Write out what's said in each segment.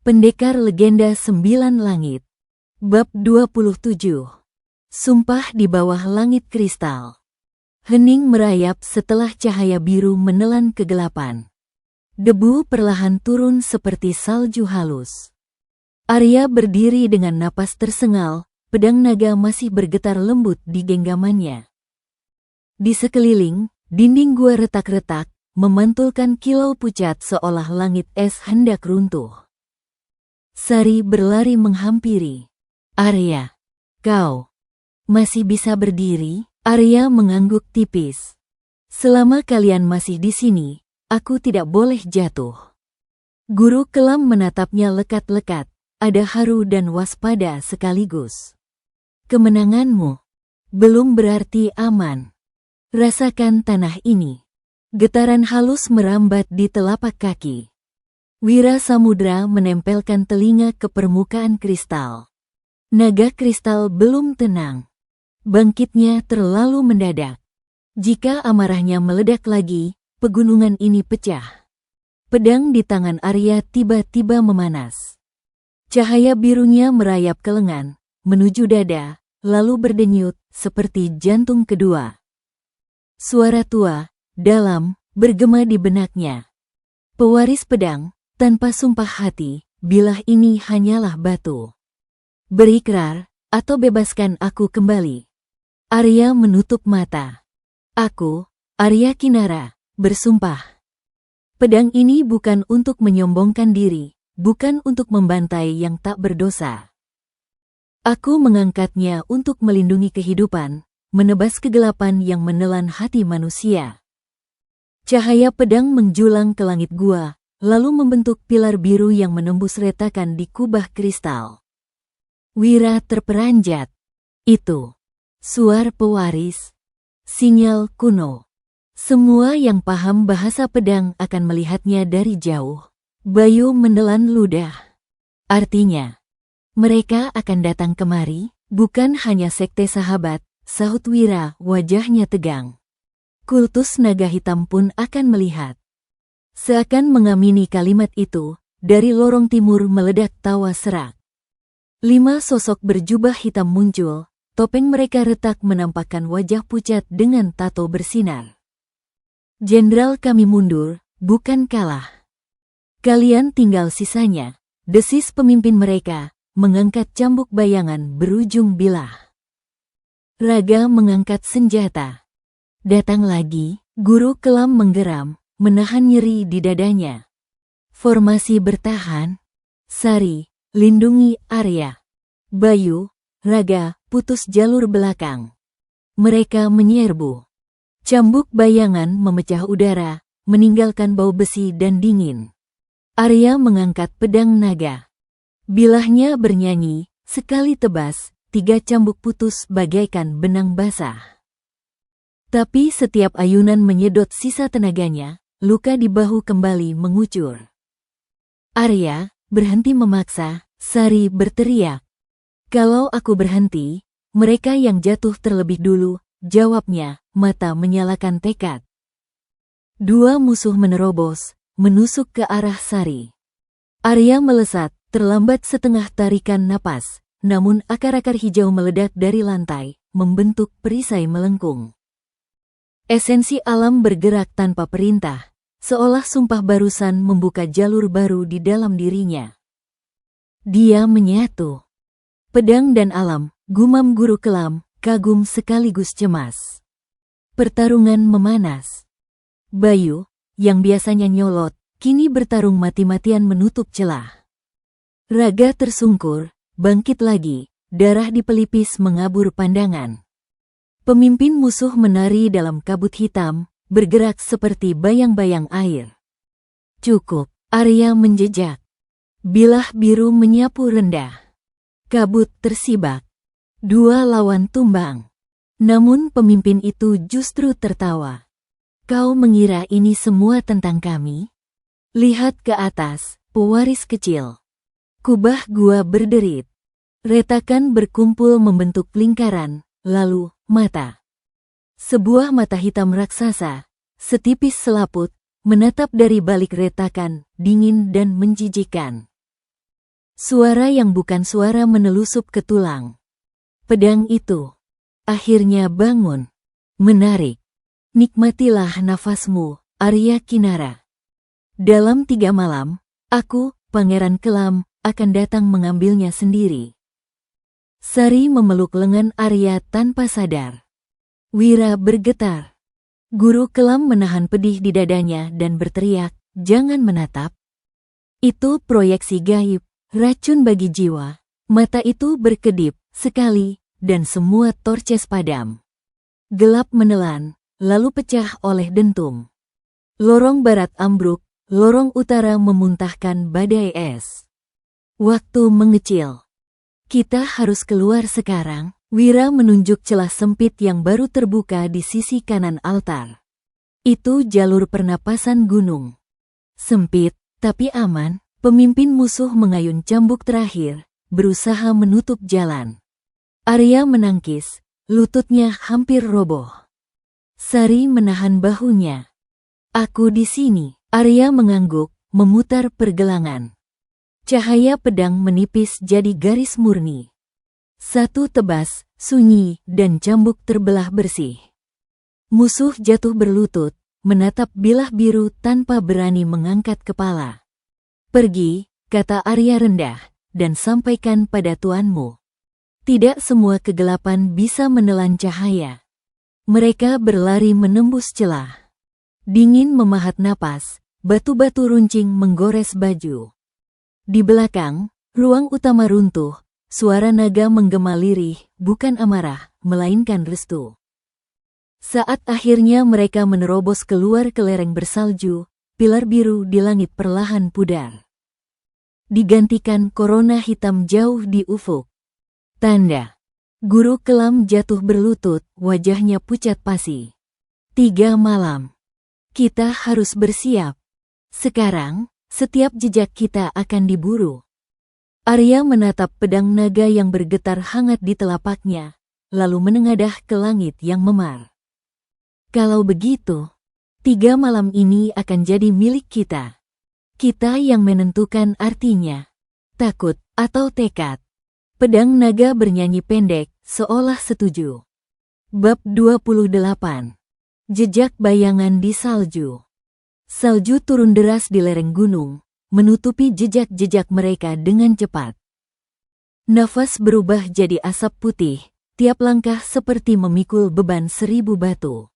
Pendekar Legenda Sembilan Langit. Bab 27. Sumpah di bawah langit kristal. Hening merayap setelah cahaya biru menelan kegelapan. Debu perlahan turun seperti salju halus. Arya berdiri dengan napas tersengal, pedang naga masih bergetar lembut di genggamannya. Di sekeliling, dinding gua retak-retak, memantulkan kilau pucat seolah langit es hendak runtuh. Sari berlari menghampiri. Arya, kau masih bisa berdiri? Arya mengangguk tipis. Selama kalian masih di sini, aku tidak boleh jatuh. Guru kelam menatapnya lekat-lekat, ada haru dan waspada sekaligus. Kemenanganmu belum berarti aman. Rasakan tanah ini. Getaran halus merambat di telapak kaki. Wira Samudra menempelkan telinga ke permukaan kristal. Naga kristal belum tenang. Bangkitnya terlalu mendadak. Jika amarahnya meledak lagi, pegunungan ini pecah. Pedang di tangan Arya tiba-tiba memanas. Cahaya birunya merayap ke lengan, menuju dada, lalu berdenyut seperti jantung kedua. Suara tua, dalam, bergema di benaknya. Pewaris pedang, tanpa sumpah hati, bilah ini hanyalah batu. Berikrar, atau bebaskan aku kembali. Arya menutup mata. Aku, Arya Kinara, bersumpah. Pedang ini bukan untuk menyombongkan diri, bukan untuk membantai yang tak berdosa. Aku mengangkatnya untuk melindungi kehidupan, menebas kegelapan yang menelan hati manusia. Cahaya pedang menjulang ke langit gua, lalu membentuk pilar biru yang menembus retakan di kubah kristal. Wira terperanjat. Itu suar pewaris. Sinyal kuno. Semua yang paham bahasa pedang akan melihatnya dari jauh. Bayu menelan ludah. Artinya, mereka akan datang kemari, bukan hanya sekte sahabat, sahut Wira, wajahnya tegang. Kultus naga hitam pun akan melihat. Seakan mengamini kalimat itu, dari lorong timur meledak tawa serak. 5 sosok berjubah hitam muncul, topeng mereka retak menampakkan wajah pucat dengan tato bersinar. Jenderal kami mundur, bukan kalah. Kalian tinggal sisanya, desis pemimpin mereka, mengangkat cambuk bayangan berujung bilah. Raga mengangkat senjata. Datang lagi, guru kelam menggeram, menahan nyeri di dadanya. Formasi bertahan. Sari, lindungi Arya. Bayu, Raga, putus jalur belakang. Mereka menyerbu. Cambuk bayangan memecah udara, meninggalkan bau besi dan dingin. Arya mengangkat pedang naga. Bilahnya bernyanyi, sekali tebas, 3 cambuk putus bagaikan benang basah. Tapi setiap ayunan menyedot sisa tenaganya, luka di bahu kembali mengucur. Arya, berhenti memaksa, Sari berteriak. Kalau aku berhenti, mereka yang jatuh terlebih dulu, jawabnya, mata menyalakan tekad. 2 musuh menerobos, menusuk ke arah Sari. Arya melesat, terlambat setengah tarikan napas, namun akar-akar hijau meledak dari lantai, membentuk perisai melengkung. Esensi alam bergerak tanpa perintah, seolah sumpah barusan membuka jalur baru di dalam dirinya. Dia menyatu. Pedang dan alam, gumam guru kelam, kagum sekaligus cemas. Pertarungan memanas. Bayu, yang biasanya nyolot, kini bertarung mati-matian menutup celah. Raga tersungkur, bangkit lagi, darah di pelipis mengabur pandangan. Pemimpin musuh menari dalam kabut hitam, bergerak seperti bayang-bayang air. Cukup, Arya menjejak. Bilah biru menyapu rendah. Kabut tersibak. 2 lawan tumbang. Namun pemimpin itu justru tertawa. Kau mengira ini semua tentang kami? Lihat ke atas, pewaris kecil. Kubah gua berderit. Retakan berkumpul membentuk lingkaran, lalu mata. Sebuah mata hitam raksasa, setipis selaput, menatap dari balik retakan, dingin dan menjijikkan. Suara yang bukan suara menelusup ke tulang. Pedang itu akhirnya bangun. Menarik. Nikmatilah nafasmu, Arya Kinara. Dalam 3 malam, aku, Pangeran Kelam, akan datang mengambilnya sendiri. Sari memeluk lengan Arya tanpa sadar. Wira bergetar. Guru Kelam menahan pedih di dadanya dan berteriak, "Jangan menatap. Itu proyeksi gaib, racun bagi jiwa." Mata itu berkedip sekali, dan semua torches padam. Gelap menelan, lalu pecah oleh dentum. Lorong barat ambruk, lorong utara memuntahkan badai es. Waktu mengecil. Kita harus keluar sekarang. Wira menunjuk celah sempit yang baru terbuka di sisi kanan altar. Itu jalur pernapasan gunung. Sempit, tapi aman. Pemimpin musuh mengayun cambuk terakhir, berusaha menutup jalan. Arya menangkis, lututnya hampir roboh. Sari menahan bahunya. "Aku di sini." Arya mengangguk, memutar pergelangan. Cahaya pedang menipis jadi garis murni. Satu tebas, sunyi, dan cambuk terbelah bersih. Musuh jatuh berlutut, menatap bilah biru tanpa berani mengangkat kepala. "Pergi," kata Arya rendah, "dan sampaikan pada tuanmu. Tidak semua kegelapan bisa menelan cahaya." Mereka berlari menembus celah. Dingin memahat napas, batu-batu runcing menggores baju. Di belakang, ruang utama runtuh, suara naga menggema lirih, bukan amarah, melainkan restu. Saat akhirnya mereka menerobos keluar ke lereng bersalju, pilar biru di langit perlahan pudar. Digantikan korona hitam jauh di ufuk. Tanda. Guru Kelam jatuh berlutut, wajahnya pucat pasi. 3 malam. Kita harus bersiap. Sekarang, setiap jejak kita akan diburu. Arya menatap pedang naga yang bergetar hangat di telapaknya, lalu menengadah ke langit yang memar. Kalau begitu, 3 malam ini akan jadi milik kita. Kita yang menentukan artinya. Takut atau tekad. Pedang naga bernyanyi pendek, seolah setuju. Bab 28. Jejak bayangan di salju. Salju turun deras di lereng gunung, menutupi jejak-jejak mereka dengan cepat. Nafas berubah jadi asap putih, tiap langkah seperti memikul beban 1000 batu.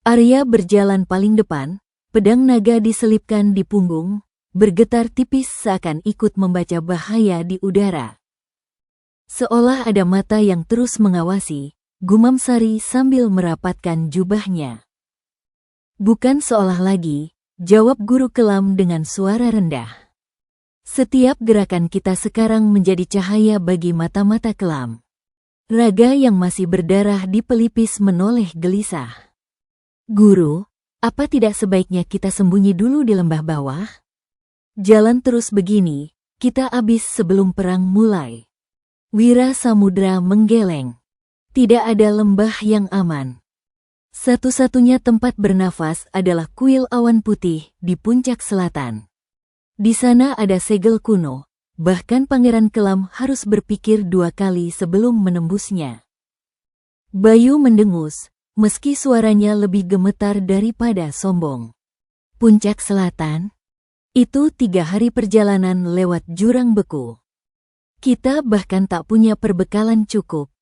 Arya berjalan paling depan, pedang naga diselipkan di punggung, bergetar tipis seakan ikut membaca bahaya di udara. Seolah ada mata yang terus mengawasi, gumam Sari sambil merapatkan jubahnya. "Bukan seolah lagi," jawab Guru Kelam dengan suara rendah. "Setiap gerakan kita sekarang menjadi cahaya bagi mata-mata kelam." Raga yang masih berdarah di pelipis menoleh gelisah. "Guru, apa tidak sebaiknya kita sembunyi dulu di lembah bawah? Jalan terus begini, kita habis sebelum perang mulai." Wira Samudra menggeleng. Tidak ada lembah yang aman. Satu-satunya tempat bernafas adalah kuil awan putih di puncak selatan. Di sana ada segel kuno, bahkan Pangeran Kelam harus berpikir 2 kali sebelum menembusnya. Bayu mendengus, meski suaranya lebih gemetar daripada sombong. Puncak selatan? Itu 3 hari perjalanan lewat jurang beku. Kita bahkan tak punya perbekalan cukup.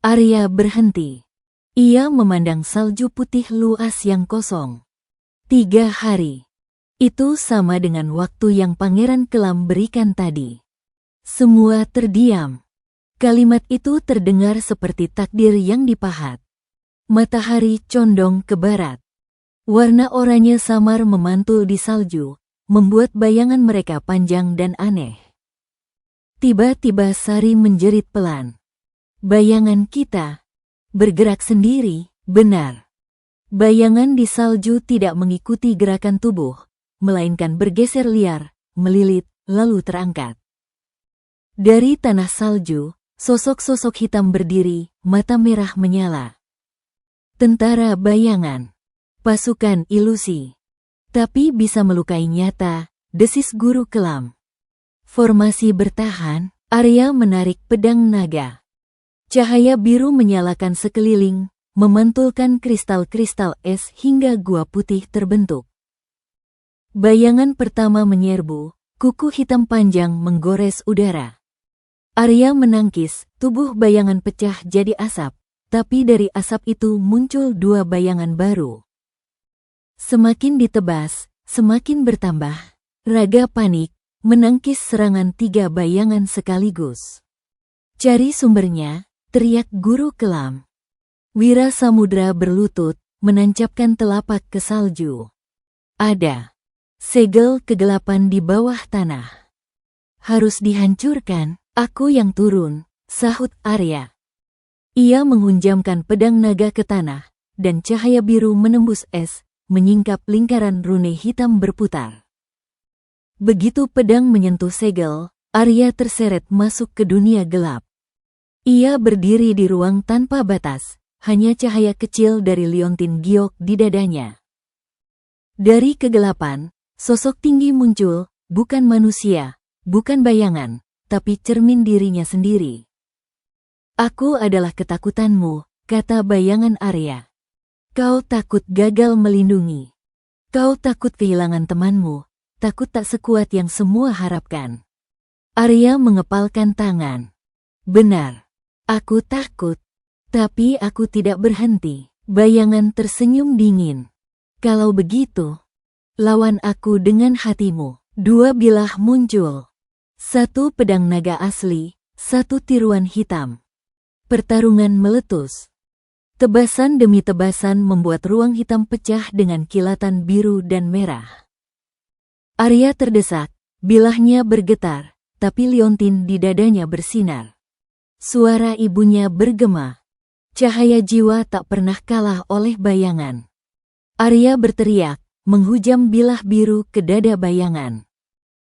Arya berhenti. Ia memandang salju putih luas yang kosong. 3 hari. Itu sama dengan waktu yang Pangeran Kelam berikan tadi. Semua terdiam. Kalimat itu terdengar seperti takdir yang dipahat. Matahari condong ke barat. Warna oranye samar memantul di salju, membuat bayangan mereka panjang dan aneh. Tiba-tiba Sari menjerit pelan. "Bayangan kita bergerak sendiri." Benar. Bayangan di salju tidak mengikuti gerakan tubuh, melainkan bergeser liar, melilit, lalu terangkat. Dari tanah salju, sosok-sosok hitam berdiri, mata merah menyala. Tentara bayangan. Pasukan ilusi. Tapi bisa melukai nyata, desis Guru Kelam. Formasi bertahan, Arya menarik pedang naga. Cahaya biru menyalakan sekeliling, memantulkan kristal-kristal es hingga gua putih terbentuk. Bayangan pertama menyerbu, kuku hitam panjang menggores udara. Arya menangkis, tubuh bayangan pecah jadi asap, tapi dari asap itu muncul dua bayangan baru. Semakin ditebas, semakin bertambah. Raga panik, menangkis serangan tiga bayangan sekaligus. Cari sumbernya, teriak guru kelam. Wira Samudra berlutut, menancapkan telapak ke salju. Ada segel kegelapan di bawah tanah. Harus dihancurkan, aku yang turun, sahut Arya. Ia menghunjamkan pedang naga ke tanah, dan cahaya biru menembus es, menyingkap lingkaran rune hitam berputar. Begitu pedang menyentuh segel, Arya terseret masuk ke dunia gelap. Ia berdiri di ruang tanpa batas, hanya cahaya kecil dari liontin giok di dadanya. Dari kegelapan, sosok tinggi muncul, bukan manusia, bukan bayangan, tapi cermin dirinya sendiri. Aku adalah ketakutanmu, kata bayangan Arya. Kau takut gagal melindungi. Kau takut kehilangan temanmu, takut tak sekuat yang semua harapkan. Arya mengepalkan tangan. Benar, aku takut. Tapi aku tidak berhenti. Bayangan tersenyum dingin. Kalau begitu, lawan aku dengan hatimu. Dua bilah muncul. Satu pedang naga asli, satu tiruan hitam. Pertarungan meletus. Tebasan demi tebasan membuat ruang hitam pecah dengan kilatan biru dan merah. Arya terdesak, bilahnya bergetar, tapi liontin di dadanya bersinar. Suara ibunya bergema. Cahaya jiwa tak pernah kalah oleh bayangan. Arya berteriak, menghujam bilah biru ke dada bayangan.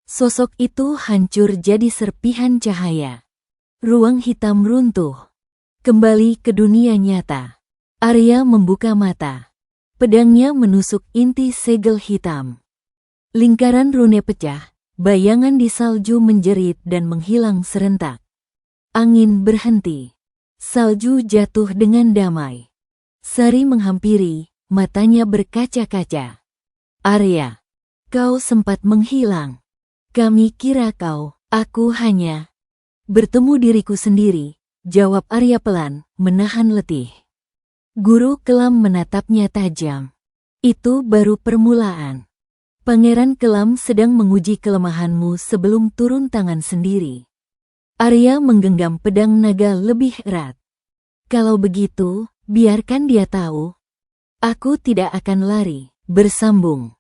Sosok itu hancur jadi serpihan cahaya. Ruang hitam runtuh. Kembali ke dunia nyata. Arya membuka mata. Pedangnya menusuk inti segel hitam. Lingkaran rune pecah, bayangan di salju menjerit dan menghilang serentak. Angin berhenti. Salju jatuh dengan damai. Sari menghampiri, matanya berkaca-kaca. Arya, kau sempat menghilang. Kami kira aku hanya bertemu diriku sendiri, jawab Arya pelan, menahan letih. Guru kelam menatapnya tajam. Itu baru permulaan. Pangeran Kelam sedang menguji kelemahanmu sebelum turun tangan sendiri. Arya menggenggam pedang naga lebih erat. Kalau begitu, biarkan dia tahu. Aku tidak akan lari. Bersambung.